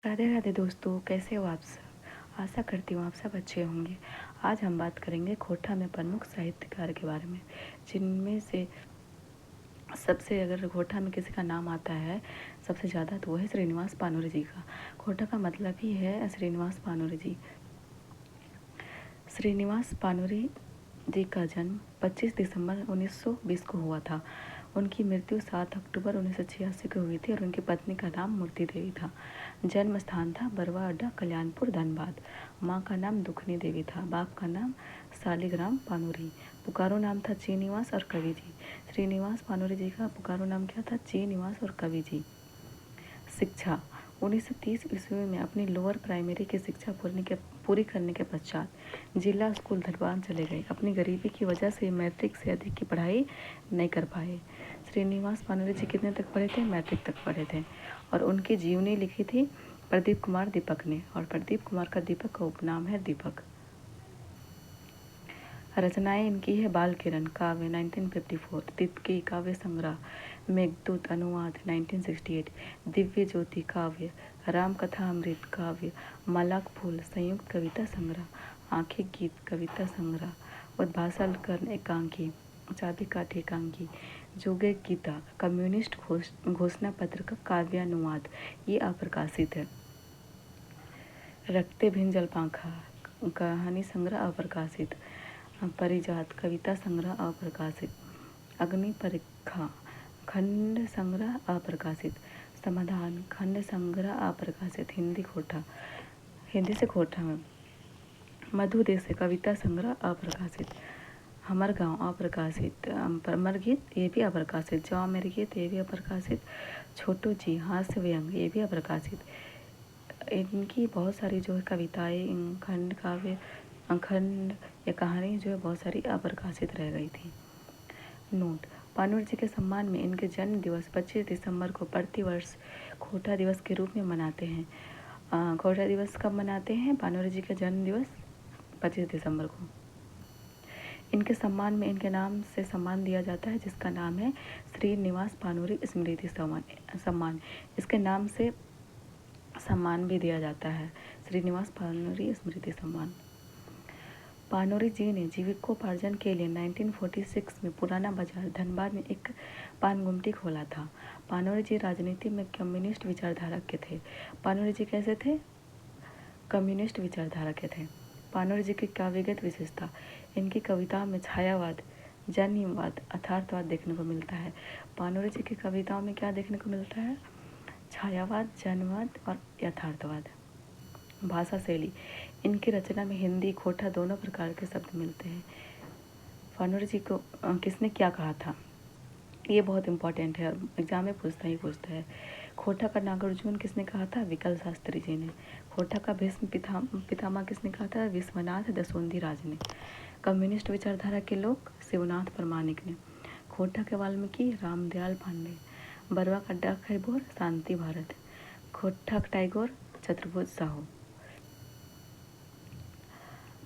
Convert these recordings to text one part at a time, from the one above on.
राधे राधे दोस्तों, कैसे हो आप सब। आशा करती हूँ आप सब अच्छे होंगे। आज हम बात करेंगे खोटा में प्रमुख साहित्यकार के बारे में, जिनमें से सबसे अगर खोटा में किसी का नाम आता है सबसे ज़्यादा तो वो है श्रीनिवास पानूरी जी का। खोटा का मतलब ही है श्रीनिवास पानूरी जी। श्रीनिवास पानूरी जी का जन्म 25 दिसंबर 1920 को हुआ था। उनकी मृत्यु 7 अक्टूबर 1986 को हुई थी और उनकी पत्नी का नाम मूर्ति देवी था। जन्म स्थान था बरवा अड्डा, कल्याणपुर, धनबाद। माँ का नाम दुखनी देवी था। बाप का नाम शालिग्राम पानूरी। पुकारो नाम था चीनिवास और कवि जी। श्रीनिवास पानूरी जी का पुकारो नाम क्या था? चीनिवास और कवि जी। शिक्षा 1930 ईस्वी में अपनी लोअर प्राइमरी की शिक्षा पूरी करने के पश्चात जिला स्कूल धनबाद चले गए। अपनी गरीबी की वजह से मैट्रिक से अधिक की पढ़ाई नहीं कर पाए। श्रीनिवास पानूरी जी कितने तक पढ़े थे? मैट्रिक तक पढ़े थे। और उनकी जीवनी लिखी थी प्रदीप कुमार दीपक ने, और प्रदीप कुमार का दीपक का उपनाम है दीपक। रचनाएं इनकी है बाल किरण काव्य 1954, तितकी काव्य संग्रह, मेघदूत अनुवाद 1968, दिव्य ज्योति काव्य, राम कथा अमृत काव्य, मलाक फूल संयुक्त कविता संग्रह, आंखें गीत कविता संग्रह, उद्भासल कर्ण एकांकी, चाबी काठी एकांकी, जोगे गीता कम्युनिस्ट घोषणा पत्र का काव्यानुवाद, ये अप्रकाशित है। रखते भिन जल पाखा कहानी संग्रह अप्रकाशित, परिजात कविता संग्रह अप्रकाशित, अग्नि परीक्षा खंड संग्रह अप्रकाशित, समाधान खंड संग्रह अप्रकाशित, हिंदी से खोटा में, मधु देश कविता संग्रह अप्रकाशित, हमर गांव अप्रकाशित, अमर गीत ये भी अप्रकाशित, जाओ मेरे गीत ये भी अप्रकाशित, छोटू जी हास्य व्यंग ये भी अप्रकाशित। इनकी बहुत सारी जो है कविताएं, खंड काव्य, खंड या कहानी जो है बहुत सारी अप्रकाशित रह गई थी। नोट: पानूर जी के सम्मान में इनके जन्म दिवस 25 दिसंबर को प्रतिवर्ष खोटा दिवस के रूप में मनाते हैं। खोटा दिवस कब मनाते हैं? पानूर जी का जन्म दिवस 25 दिसंबर को। इनके सम्मान में इनके नाम से सम्मान दिया जाता है, जिसका नाम है श्रीनिवास पानूरी स्मृति सम्मान। इसके नाम से सम्मान भी दिया जाता है, श्रीनिवास पानूरी स्मृति सम्मान। पानूरी जी ने जीविकोपार्जन के लिए 1946 में पुराना बाजार धनबाद में एक पान गुमटी खोला था। पानूरी जी राजनीति में कम्युनिस्ट विचारधारा के थे। पानूरी जी कैसे थे? कम्युनिस्ट विचारधारा के थे। पानूरी जी की काव्यगत विशेषता: इनकी कविताओं में छायावाद, जन्यवाद, यथार्थवाद देखने को मिलता है। पानूरी जी की कविताओं में क्या देखने को मिलता है? छायावाद, जनवाद और यथार्थवाद। भाषा शैली: इनकी रचना में हिंदी खोटा दोनों प्रकार के शब्द मिलते हैं। पानूरी जी को किसने क्या कहा था? ये बहुत इंपॉर्टेंट है, एग्जाम में पूछता है। खोटा का नागार्जुन किसने कहा था? विकल शास्त्री जी ने। खोटा का भीष्म पितामह किसने कहा था? विश्वनाथ दसोंधी राज ने। कम्युनिस्ट विचारधारा के लोग शिवनाथ प्रामाणिक ने। खोटा के वाल्मीकि रामदयाल पांडे। बरवा का डाक खैबोर शांति भारत। खोटा टैगोर चतुर्भुज साहू।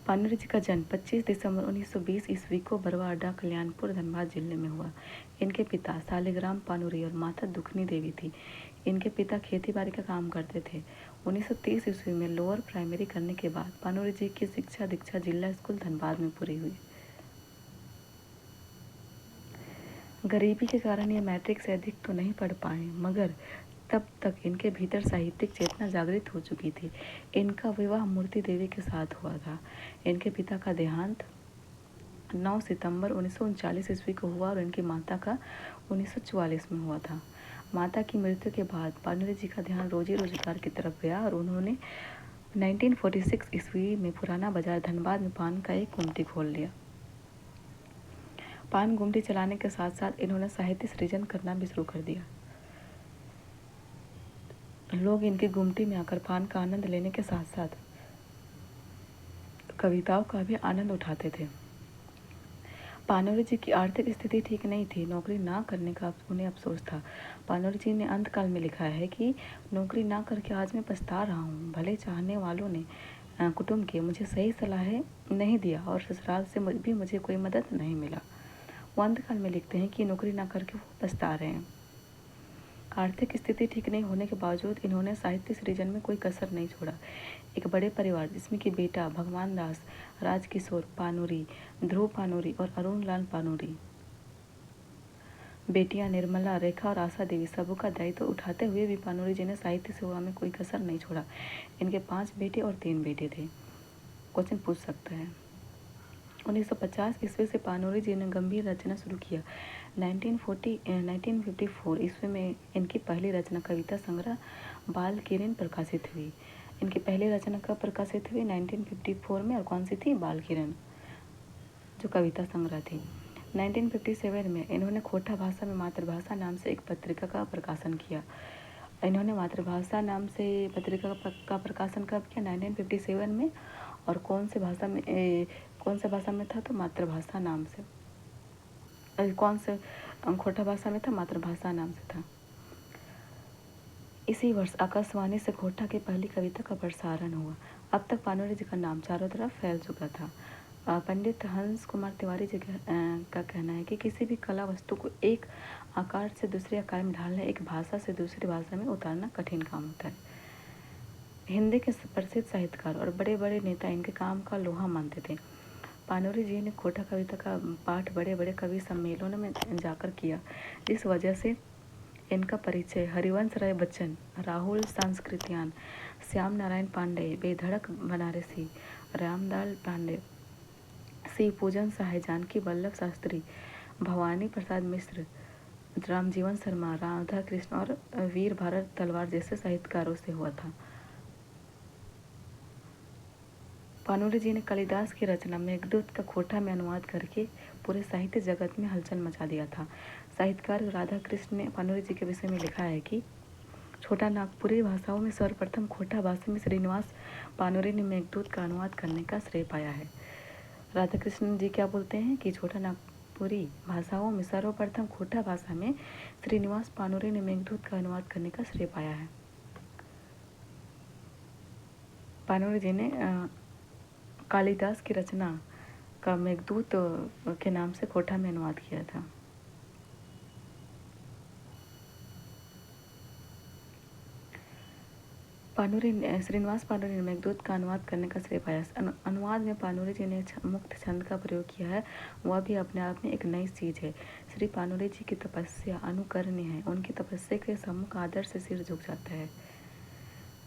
पानूरी जी का जन्म 25 दिसंबर 1920 ईस्वी को बरवा अड्डा, कल्याणपुर, धनबाद जिले में हुआ। इनके पिता शालिग्राम पानूरी और माता दुखनी देवी थी। इनके पिता खेती बाड़ी का काम करते थे। 1930 ईस्वी में लोअर प्राइमरी करने के बाद पानूरी जी की शिक्षा दीक्षा जिला स्कूल धनबाद में पूरी हुई। गरीबी के कारण ये मैट्रिक से अधिक तो नहीं पढ़ पाए, मगर तब तक इनके भीतर साहित्यिक चेतना जागृत हो चुकी थी। इनका विवाह मूर्ति देवी के साथ हुआ था। इनके पिता का देहांत 9 सितंबर 1939 ईस्वी को हुआ और इनकी माता का 1944 में हुआ था। माता की मृत्यु के बाद पानूरी जी का ध्यान रोजी रोजगार की तरफ गया और उन्होंने 1946 ईस्वी में पुराना बाजार धनबाद में पान का एक गुमटी खोल लिया। पान गुमटी चलाने के साथ साथ इन्होंने साहित्य सृजन करना भी शुरू कर दिया। लोग इनकी गुमटी में आकर पान का आनंद लेने के साथ साथ कविताओं का भी आनंद उठाते थे। पानूरी जी की आर्थिक स्थिति ठीक नहीं थी। नौकरी ना करने का उन्हें अफसोस था। पानूरी जी ने अंतकाल में लिखा है कि नौकरी ना करके आज मैं पछता रहा हूँ। भले चाहने वालों ने कुटुंब के मुझे सही सलाह नहीं दिया और ससुराल से भी मुझे कोई मदद नहीं मिला। वो अंतकाल में लिखते हैं कि नौकरी ना करके वो पछता रहे हैं। आर्थिक स्थिति ठीक नहीं होने के बावजूद इन्होंने साहित्य सृजन में कोई कसर नहीं छोड़ा। एक बड़े परिवार जिसमें कि बेटा भगवान दास, राजकिशोर पानुरी, ध्रुव पानुरी और अरुण लाल पानुरी, बेटियां निर्मला, रेखा और आशा देवी सबका दायित्व उठाते हुए भी पानुरी जी ने साहित्य सेवा में कोई कसर नहीं छोड़ा। इनके 5 बेटे और 3 बेटे थे। क्वेश्चन पूछ सकता है। 1950 ईस्वी से पानुरी जी ने गंभीर रचना शुरू किया। 1954 ईस्वी में इनकी पहली रचना कविता संग्रह बाल किरण प्रकाशित हुई। इनकी पहली रचना कब प्रकाशित हुई? 1954 में। और कौन सी थी? बाल किरण, जो कविता संग्रह थी। 1957 में इन्होंने खोटा भाषा में मातृभाषा नाम से एक पत्रिका का प्रकाशन किया। इन्होंने मातृभाषा नाम से पत्रिका का प्रकाशन कब किया? 1957 में। और कौन से भाषा में था? तो मातृभाषा नाम से। कौन से खोटा भाषा में था? मातृभाषा नाम से था। इसी वर्ष आकाशवाणी से खोटा की पहली कविता का प्रसारण हुआ। अब तक पानुरी जी का नाम चारों तरफ फैल चुका था। पंडित हंस कुमार तिवारी जी का कहना है कि किसी भी कला वस्तु को एक आकार से दूसरे आकार में ढालना, एक भाषा से दूसरी भाषा में उतारना कठिन काम होता है। हिंदी के प्रसिद्ध साहित्यकार और बड़े बड़े नेता इनके काम का लोहा मानते थे। पानुरी जी ने खोटा कविता का पाठ बड़े बड़े कवि सम्मेलनों में जाकर किया, जिस वजह से इनका परिचय हरिवंश राय बच्चन, राहुल सांस्कृत्यायन, श्याम नारायण पांडे, बेधड़क बनारसी, रामदाल पांडे, शिव पूजन सहाय, जानकी वल्लभ शास्त्री, भवानी प्रसाद मिश्र, रामजीवन शर्मा, राधा कृष्ण और वीर भारत तलवार जैसे साहित्यकारों से हुआ था। पानुरी जी ने कालिदास की रचना मेघदूत का खोटा में अनुवाद करके पूरे साहित्य जगत में हलचल मचा दिया था। साहित्यकार राधा कृष्ण ने पानुरी जी के विषय में लिखा है कि छोटा नागपुरी भाषाओं में सर्वप्रथम खोटा भाषा में श्रीनिवास पानुरी ने मेघदूत का अनुवाद करने का श्रेय पाया है। राधा कृष्ण जी क्या बोलते हैं कि छोटा नागपुरी भाषाओं में सर्वप्रथम खोटा भाषा में श्रीनिवास पानुरी ने मेघदूत का अनुवाद करने का श्रेय पाया है। पानुरी जी ने कालिदास की रचना का मेघदूत के नाम से खोटा में अनुवाद किया था। श्रीनिवास पानुरी ने मेघदूत का अनुवाद करने का श्रेय पाया। अनुवाद में पानुरी जी ने मुक्त छंद का प्रयोग किया है, वह भी अपने आप में एक नई चीज है। श्री पानुरी जी की तपस्या अनुकरणीय है। उनकी तपस्या के सम्मुख आदर से सिर झुक जाता है।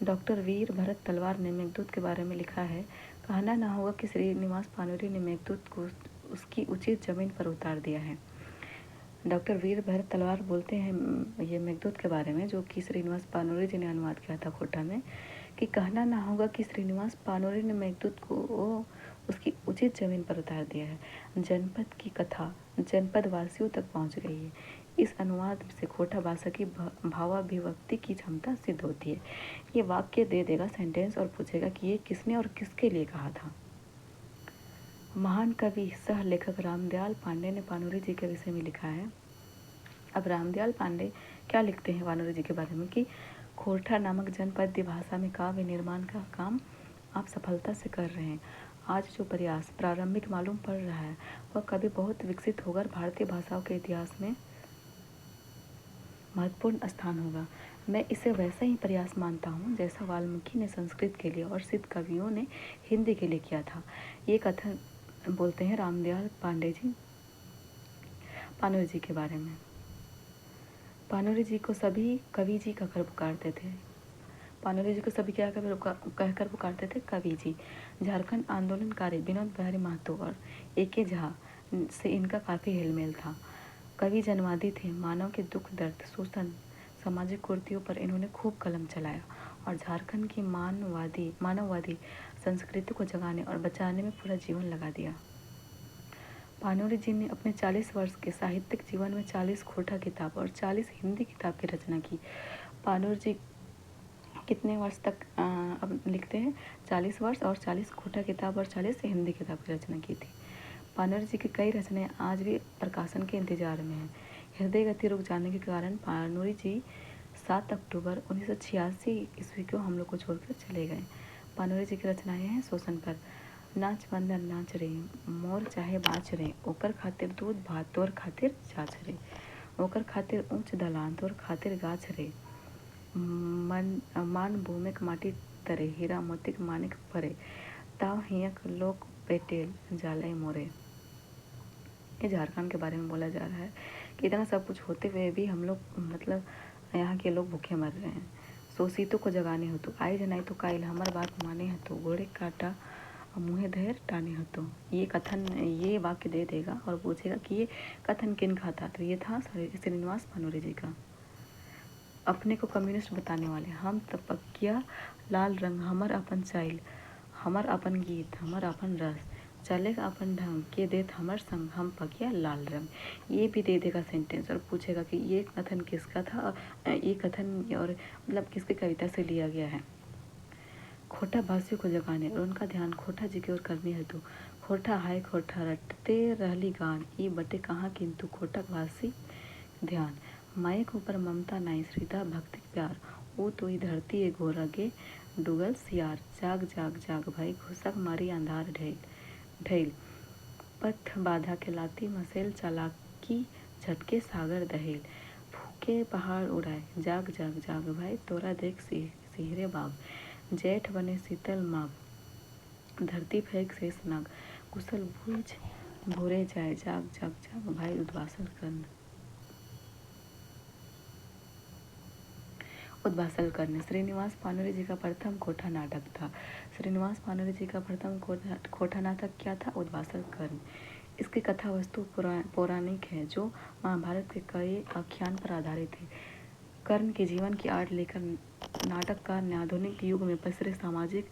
डॉक्टर वीर भरत तलवार ने मेघदूत के बारे में लिखा है, कहना न होगा कि श्रीनिवास पानुरी ने मेघदूत को उसकी उचित जमीन पर उतार दिया है। डॉक्टर वीर भरत तलवार बोलते हैं ये मेघदूत के बारे में, जो कि श्रीनिवास पानुरी जी ने अनुवाद किया था खोटा में, कि कहना ना होगा कि श्रीनिवास पानुरी ने मेघदूत को उसकी उचित जमीन पर उतार दिया है। जनपद की कथा जनपद वासियों तक पहुंच गई है। इस अनुवाद से खोटा भाषा की भावाभिव्यक्ति की क्षमता सिद्ध होती है। ये वाक्य दे देगा सेंटेंस और पूछेगा कि ये किसने और किसके लिए कहा था। महान कवि सह लेखक रामदयाल पांडे ने पानुरी जी के विषय में लिखा है। अब रामदयाल पांडे क्या लिखते हैं पानुरी जी के बारे में कि खोरठा नामक जनपद्य भाषा में काव्य निर्माण का काम आप सफलता से कर रहे हैं। आज जो प्रयास प्रारंभिक मालूम पड़ रहा है वह कभी बहुत विकसित होकर भारतीय भाषाओं के इतिहास में महत्वपूर्ण स्थान होगा। मैं इसे वैसा ही प्रयास मानता हूँ जैसा वाल्मीकि ने संस्कृत के लिए और सिद्ध कवियों ने हिंदी के लिए किया था। ये कथन बोलते हैं रामदयाल पांडे जी पानुरी जी के बारे में। पानुरी जी को सभी कवि जी कहकर पुकारते थे। पानुरी जी को सभी क्या कहकर पुकारते थे? कवि जी। झारखंड आंदोलनकारी विनोद बिहारी महतो और ए.के. झा से इनका काफ़ी हिलमेल था। कवि जनवादी थे। मानव के दुख दर्द, शोषण, सामाजिक कुरीतियों पर इन्होंने खूब कलम चलाया और झारखंड की मानववादी संस्कृति को जगाने और बचाने में पूरा जीवन लगा दिया। पानुरी जी ने अपने 40 वर्ष के साहित्यिक जीवन में 40 खोटा किताब और 40 हिंदी किताब की रचना की। पानुरी जी कितने वर्ष तक अब लिखते हैं? 40 वर्ष और 40 खोटा किताब और 40 हिंदी किताब की रचना की थी। पानुरी जी की कई रचनाएं आज भी प्रकाशन के इंतजार में हैं। हृदय गति रुक जाने के कारण पानुरी जी 7 अक्टूबर 1986 ईस्वी को हम लोग को छोड़कर चले गए। पानुरी जी की रचनाएं हैं शोषण पर। नाच बंदर नाच रे, मोर चाहे बाच रे, ओकर खातिर दूध भात तोर खातिर छाछ रे। ओकर खातिर ऊंच दलान तोर खातिर गाछ रे, मान भूमिक माटी तरे, हीरा मोतिक मानिक परे, ताव हियक लोक पेटेल जालय मोरे। ये झारखंड के बारे में बोला जा रहा है कि इतना सब कुछ होते हुए भी हम लोग मतलब यहाँ के लोग भूखे मर रहे हैं। शोषितों को जगाने हो तो आई जनाई तो काइल, हमार बात माने हो तो घोड़े काटा मुँहे धैर टाने हो तो। ये कथन, ये वाक्य दे देगा और पूछेगा कि ये कथन किन का था, तो ये था श्रीनिवास भानुरे जी का। अपने को कम्युनिस्ट बताने वाले, हम तपकिया लाल रंग, हमर अपन चाइल, हमर अपन गीत, हमर अपन रस, चलेगा अपन ढंग के देत हमर संग, हम पकिया लाल रंग। ये भी दे देगा सेंटेंस और पूछेगा कि ये कथन किसका था और ये कथन और मतलब किसकी कविता से लिया गया है। खोटा भाषियों को जगाने और उनका ध्यान खोटा जी की ओर करने हेतु, खोटा हाय खोटा रटते रहली गान, ई बटे कहाँ किंतु खोटा भाषी ध्यान, मायक ऊपर ममता नाई, श्रीदा भक्ति प्यार, ओ तो ही धरती ए घोरा गे डुगल सियार, जाग जाग जाग भाई घुसक मारी अंधार ढेल ढेल, पथ बाधा के लाती मसेल चालाकी, झटके सागर दहेल, फूके पहाड़ उड़ाए, जाग जाग जाग भाई तोरा देख सिहरे बाग, जेठ बने शीतल माग, धरती फेंक शेष नाग, कुशल भूज भोरे जाए, जाग जाग जाग भाई उद्वासन कर्ण। उद्वासल कर्ण श्रीनिवास भानुरे जी का प्रथम कोठा नाटक था। श्रीनिवास भानुरे जी का प्रथम कोठा नाटक क्या था? उद्वासल कर्ण। इसकी कथा वस्तु पौराणिक है जो महाभारत के कई आख्यान पर आधारित है। कर्ण के जीवन की आड़ लेकर नाटककार ने आधुनिक युग में पसरे सामाजिक,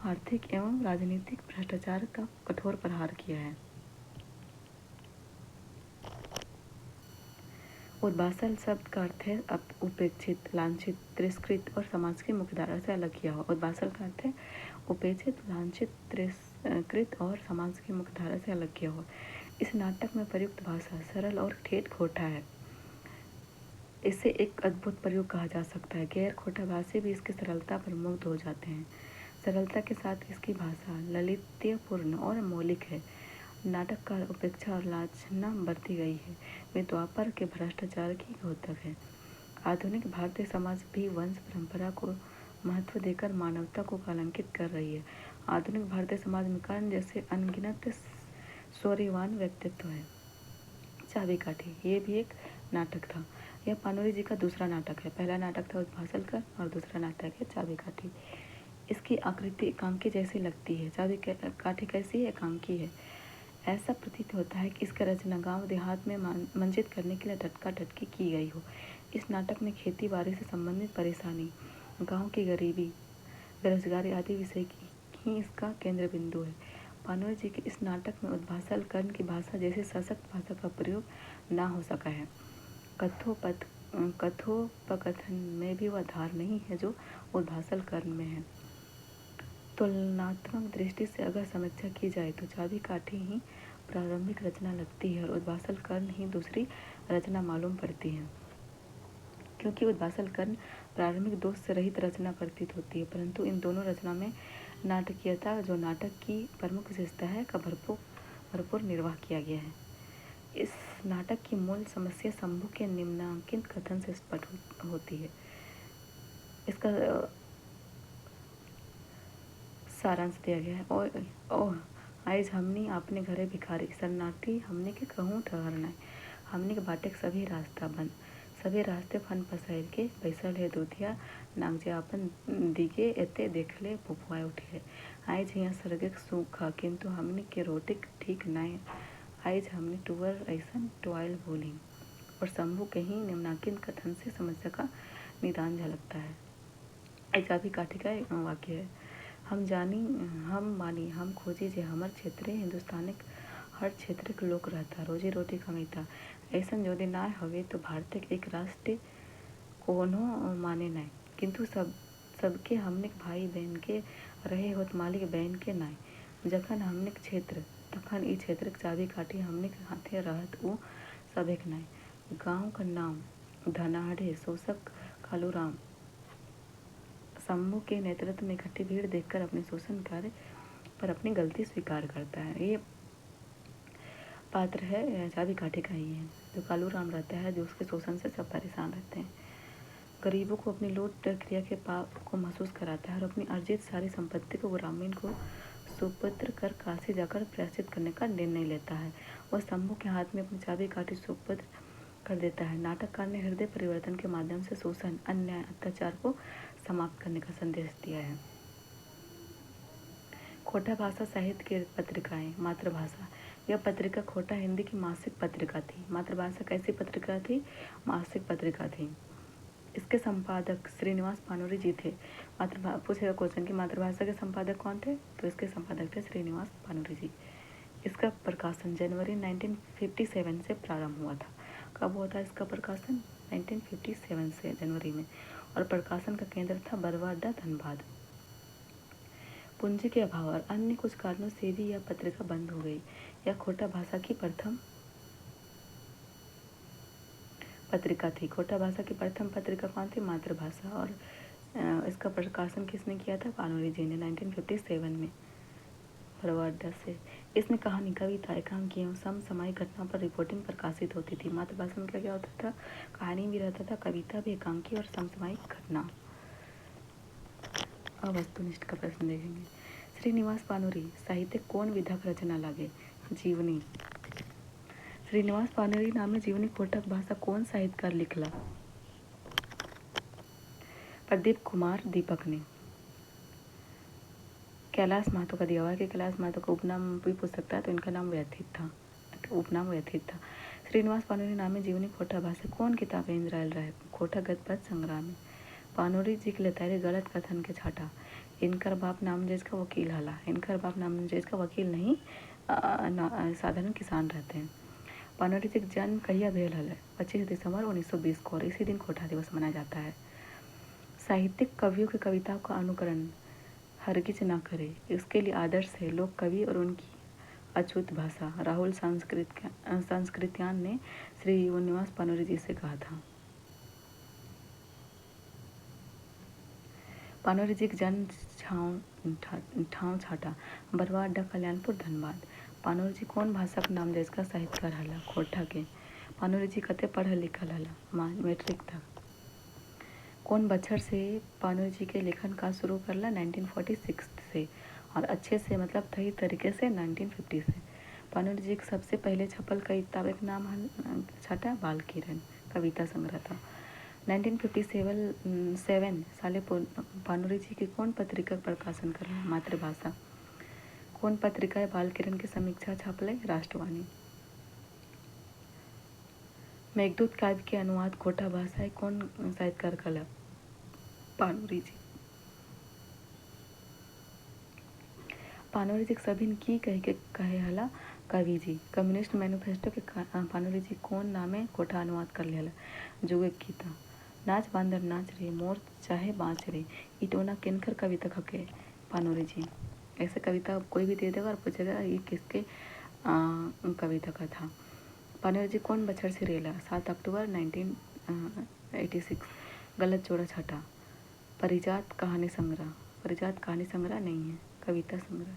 आर्थिक एवं राजनीतिक भ्रष्टाचार का कठोर प्रहार किया है। उद्वासल शब्द का अर्थ है उपेक्षित, लांछित, तिरस्कृत और समाज की मुख्यधारा से अलग किया हुआ। उद्वासल का अर्थ है उपेक्षित, लांछित, तिरस्कृत और समाज की मुख्यधारा से अलग किया हुआ। इस नाटक में प्रयुक्त भाषा सरल और ठेठ खोटा है। इसे एक अद्भुत प्रयोग कहा जा सकता है। गैर खोटा भाषी भी इसकी सरलता पर मुग्ध हो जाते हैं। सरलता के साथ इसकी भाषा ललित्यपूर्ण और मौलिक है। नाटककार उपेक्षा और लांछना बरती गई है। वे द्वापर के भ्रष्टाचार की घोतक है। आधुनिक भारतीय समाज भी वंश परंपरा को महत्व देकर मानवता को कलंकित कर रही है। आधुनिक भारतीय समाज में कर्ण जैसे अनगिनत शौर्यवान व्यक्तित्व है। चाबी काठी, ये भी एक नाटक था। यह भानुरे जी का दूसरा नाटक है। पहला नाटक था उद्वासल कर्ण और दूसरा नाटक है चाबी काठी। इसकी आकृति एकांकी जैसी लगती है। चाबी काठी कैसी है? एकांकी है। ऐसा प्रतीत होता है कि इसका रचना गांव देहात में मंचित करने के लिए टटका टटकी की गई हो। इस नाटक में खेती बाड़ी से संबंधित परेशानी, गांव की गरीबी, बेरोजगारी आदि विषय की ही इसका केंद्र बिंदु है। भानुरे जी के इस नाटक में उद्वासल कर्ण की भाषा जैसे सशक्त भाषा का प्रयोग ना हो सका है। कथोपकथन में भी वह धार नहीं है जो उद्वासल कर्ण में है। तुलनात्मक दृष्टि से अगर समीक्षा की जाए तो चाबी काठी ही प्रारंभिक रचना लगती है और उद्वासल कर्ण ही दूसरी रचना मालूम पड़ती है। क्योंकि उद्वासल कर्ण प्रारंभिक दोष से रहित रचना प्रतीत होती है, परंतु इन दोनों रचना में नाटकीयता, जो नाटक की प्रमुख विशेषता है, का भरपूर निर्वाह किया गया है। इस नाटक की मूल समस्या शंभू के निम्नांकित कथन से स्पष्ट होती है। इसका सारांश दिया गया है। ओह आइज हमनी आपने घरे भिखारी, शरणार्थी हमने के कहूँ ठहरना, हमने के बाटे सभी रास्ता बंद, सभी रास्ते फन पसाइर के बैसल है दूधिया, नागजे आपन दिगे एते देखले पुपुआए उठे। आइज यहाँ सर्गिक सूखा किंतु हमने के रोटी ठीक नाय, आइज हमने टूअर ऐसन टोयल भूली। और शंभू के ही निम्नांकित कथन से समस्या का निदान झलकता है। ऐसा भी काठी का एक वाक्य है। हम जानी, हम मानी, हम खोजी जे हमर क्षेत्र हिंदुस्तानिक हर क्षेत्र के लोग रहता, रोजी रोटी कमाता। ऐसा यदि ना हवे तो भारत एक राष्ट्र कोनो माने नाय, किंतु सबके हमने भाई बहन के रहे होत मालिक बहन के नाय। जखन हमने क्षेत्र तखन ई क्षेत्र चाबी काठी हमने हाथे रहत उ सबेक नाय। गाँव का नाम धनाढ़े शोषक कालूराम। शंभू के नेतृत्व में इकट्ठी भीड़ देखकर अपने शोषण कार्य पर अपनी गलती स्वीकार करता है। ये पात्र है चाबी काठी का ही है, जो कालू राम रहता है, जो उसके शोषण से सब परेशान रहते हैं। गरीबों को अपनी लूट क्रिया के पाप को महसूस कराता है और अपनी अर्जित सारी संपत्ति को ग्रामीण को सुपुत्र कर काशी जाकर प्रायश्चित करने का निर्णय लेता है। वह शंभू के हाथ में अपनी चाबी काठी सुपुत्र कर देता है। नाटककार ने हृदय परिवर्तन के माध्यम से शोषण, अन्याय, अत्याचार को समाप्त करने का संदेश दिया है। खोटा भाषा साहित्य की पत्रिकाएं। मातृभाषा। यह पत्रिका खोटा हिंदी की मासिक पत्रिका थी। मातृभाषा कैसी पत्रिका थी? मासिक पत्रिका थी। इसके संपादक श्रीनिवास पानोरी जी थे। पूछेगा क्वेश्चन कि मातृभाषा के संपादक कौन थे, तो इसके संपादक थे श्रीनिवास पानोरी जी। इसका प्रकाशन जनवरी 1957 से प्रारंभ हुआ था। कब हुआ था इसका प्रकाशन? 1957 से जनवरी में। और प्रकाशन का केंद्र था बरवा अड्डा, धनबाद। पूंजी के अभाव और अन्य कुछ कारणों से भी यह पत्रिका बंद हो गई। यह खोटा भाषा की प्रथम पत्रिका थी। खोटा भाषा की प्रथम पत्रिका कौन थी? मातृभाषा। और इसका प्रकाशन किसने किया था? पानोरी जी ने 1957 में बरवा अड्डा से। इसमें कहानी, कविता, एकांकियों, समसामयिक घटना पर रिपोर्टिंग प्रकाशित होती थी। मातृभाषा में क्या क्या होता था? कहानी भी रहता था, कविता भी, एकांकी और समसामयिक घटना। अब वस्तुनिष्ठ का प्रश्न देखेंगे। श्रीनिवास पानोरी साहित्य कौन विधक रचना लागे? जीवनी। श्रीनिवास पानोरी नामे जीवनी कोटक भाषा कौन साहित्यकार लिखला? प्रदीप कुमार दीपक ने। कैलाश महतो का दिया हुआ है कि कैलाश महतो का उपनाम भी पूछ सकता है, तो इनका नाम व्यथित था, उपनाम व्यथित था। श्रीनिवास पानोरी नामे जीवनी खोटा भाषा कौन किताब इंद्रायल राय? खोटा गदपद संग्राम में। पानोरी जी के लतारे गलत कथन के छाटा। इनकर बाप नामजेज का वकील हला। इनकर बाप नामजेज का वकील नहीं, साधारण किसान रहते हैं। पानोरी जी का जन्म कहिया भेल हल? 25 दिसंबर 1920 को, और इसी दिन खोटा दिवस मनाया जाता है। साहित्यिक कवियों की कविताओं का अनुकरण हरगिज ना करे, इसके लिए आदर्श है लोक कवि और उनकी अछूत भाषा। राहुल संस्कृत्यान ने श्रीनिवास पानोरी जी से कहा था। पानोरी जी का जन्म ठाव छाटा, बरवा अड्डा, कल्याणपुर, धनबाद। पानोरी जी कौन भाषा का नाम देश का साहित्यकार हला? खोटा के। पानोरी जी कते पढ़ल लिखल हला? मैट्रिक तक। कौन बछर से पानोरी जी के लेखन का शुरू करला? 1946 से, और अच्छे से मतलब सही तरीके से 1950 से। पानोरी जी के सबसे पहले छपल किताब का नाम छठा बाल किरण, कविता संग्रह था। 1957 साले पानोरी जी की कौन पत्रिका प्रकाशन करला? मातृभाषा। कौन पत्रिका बाल किरण की समीक्षा छापले? राष्ट्रवाणी। मेघदूत काव्य के अनुवाद खोटा भाषा है कौन साहित्यकार कला? पानोरी जी। पानोरी जी सभी की कहे हला कवि जी। कम्युनिस्ट मैनिफेस्टो के पानोरी जी कौन नामे खोटा अनुवाद कर ले हला? जुगे गीता। नाच बांदर नाच रे, मोर चाहे बाँच रे, इटोना किनकर कविता खके? पानोरी जी। ऐसे कविता कोई भी दे देगा और पूछेगा ये किसके कविता का था। पानोरी जी कौन बछर से रेला? 7 अक्टूबर 1986। गलत जोड़ा छठा। परिजात कहानी संग्रह। परिजात कहानी संग्रह नहीं है, कविता संग्रह।